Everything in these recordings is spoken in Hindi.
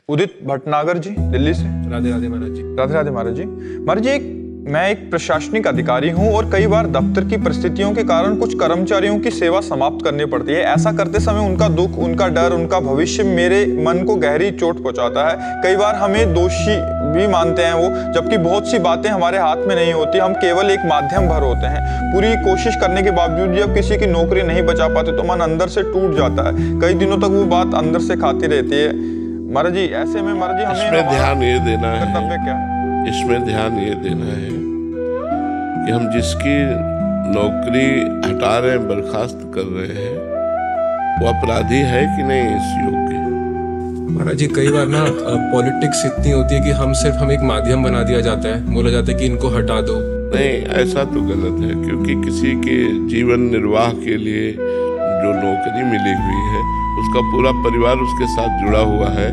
उदित भटनागर जी, दिल्ली से। राधे राधे महाराज जी। राधे राधे महाराज जी। महाराज जी, मैं एक प्रशासनिक अधिकारी हूं और कई बार दफ्तर की परिस्थितियों के कारण कुछ कर्मचारियों की सेवा समाप्त करनी पड़ती है। ऐसा करते समय उनका दुख, उनका डर, उनका भविष्य मेरे मन को गहरी चोट पहुंचाता है। कई बार हमें दोषी भी मानते हैं वो, जबकि बहुत सी बातें हमारे हाथ में नहीं होती, हम केवल एक माध्यम भर होते हैं। पूरी कोशिश करने के बावजूद जब किसी की नौकरी नहीं बचा पाते तो मन अंदर से टूट जाता है। कई दिनों तक वो बात अंदर से खाती रहती है। महाराज जी, ऐसे में महाराज जी हमें इसमें ध्यान ये देना है, कर्तव्य क्या है? इसमें ध्यान ये देना है कि हम जिसकी नौकरी हटा रहे हैं, बर्खास्त कर रहे हैं, वो अपराधी है कि नहीं इस योग्य। महाराज जी, कई बार ना पॉलिटिक्स इतनी होती है कि हम एक माध्यम बना दिया जाता है, बोला जाता है कि इनको हटा दो। नहीं, ऐसा तो गलत है, क्योंकि किसी के जीवन निर्वाह के लिए जो नौकरी मिली हुई है उसका पूरा परिवार उसके साथ जुड़ा हुआ है।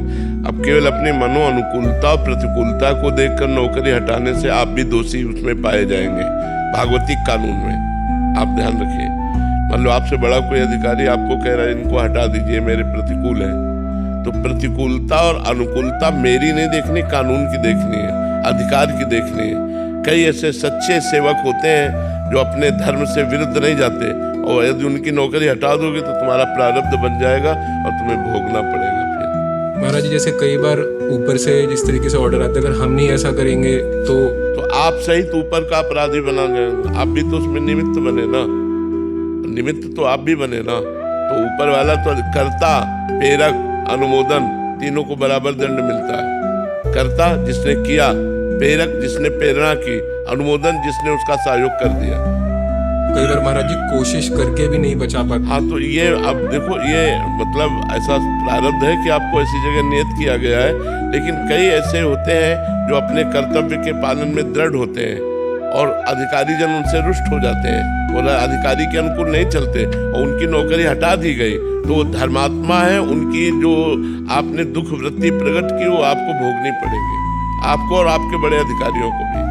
अब केवल अपनी मनो अनुकूलता और प्रतिकूलता को देखकर नौकरी हटाने से आप भी दोषी उसमें पाए जाएंगे। भागवतिक कानून में आप ध्यान रखिए, मान लो आपसे बड़ा कोई अधिकारी आपको कह रहा है इनको हटा दीजिए, मेरे प्रतिकूल है, तो प्रतिकूलता और अनुकूलता मेरी नहीं देखनी, कानून की देखनी है, अधिकार की देखनी है। कई ऐसे सच्चे सेवक होते हैं जो अपने धर्म से विरुद्ध नहीं जाते, और यदि उनकी नौकरी हटा दोगे तो तुम्हारा प्रारब्ध बन जाएगा और तुम्हें भोगना पड़ेगा फिर। महाराज जी, जैसे कई बार ऊपर से जिस तरीके से ऑर्डर आते हैं, अगर हम नहीं ऐसा करेंगे तो आप सहित ऊपर का अपराधी बना गए। आप भी तो उसमें निमित्त बने ना, निमित्त तो आप भी बने ना। तो ऊपर वाला तो कर्ता, प्रेरक, अनुमोदन तीनों को बराबर दंड मिलता है। कर्ता जिसने किया, प्रेरक जिसने प्रेरणा की, अनुमोदन जिसने उसका सहयोग कर दिया। कई बार महाराज जी कोशिश करके भी नहीं बचा पाते। हाँ, तो ये अब देखो, ये मतलब ऐसा प्रारब्ध है कि आपको ऐसी जगह नियत किया गया है, लेकिन कई ऐसे होते हैं जो अपने कर्तव्य के पालन में दृढ़ होते हैं और अधिकारी जन उनसे रुष्ट हो जाते हैं और अधिकारी के अनुकूल नहीं चलते और उनकी नौकरी हटा दी गई, तो वो धर्मात्मा है। उनकी जो आपने दुख वृत्ति प्रकट की वो आपको भोगनी पड़ेगी, आपको और आपके बड़े अधिकारियों को भी।